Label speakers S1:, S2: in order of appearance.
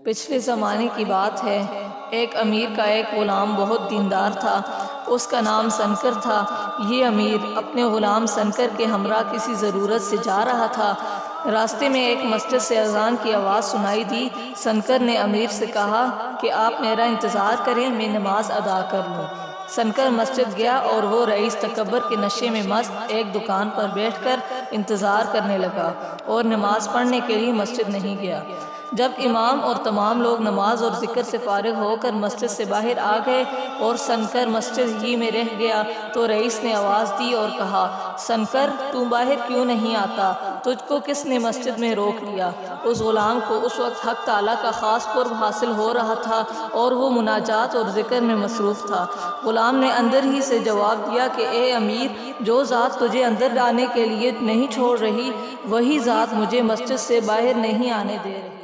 S1: पिछले ज़माने की बात है, एक अमीर का एक ग़ुलाम बहुत दीनदार था। उसका नाम सनकर था। ये अमीर अपने ग़ुलाम सनकर के हमरा किसी ज़रूरत से जा रहा था। रास्ते में एक मस्जिद से अज़ान की आवाज़ सुनाई दी। सनकर ने अमीर से कहा कि आप मेरा इंतज़ार करें, मैं नमाज अदा कर लूँ। सनकर मस्जिद गया और वो रईस तकब्बर के नशे में मस्त एक दुकान पर बैठकर इंतज़ार करने लगा और नमाज पढ़ने के लिए मस्जिद नहीं गया। जब इमाम और तमाम लोग नमाज और ज़िक्र से फारिग होकर मस्जिद से बाहर आ गए और सनकर मस्जिद ही में रह गया, तो रईस ने आवाज़ दी और कहा, सनकर तू बाहर क्यों नहीं आता? तुझको किसने मस्जिद में रोक लिया? उस ग़ुलाम को उस वक्त हक़ ताला का ख़ास कुर्ब हासिल हो रहा था और वो मुनाजात और ज़िक्र में मसरूफ़ था। ग़ुलाम ने अंदर ही से जवाब दिया कि ए अमीर, जो ज़ात तुझे अंदर आने के लिए नहीं छोड़ रही, वही ज़ात मुझे मस्जिद से बाहर नहीं आने दे रही।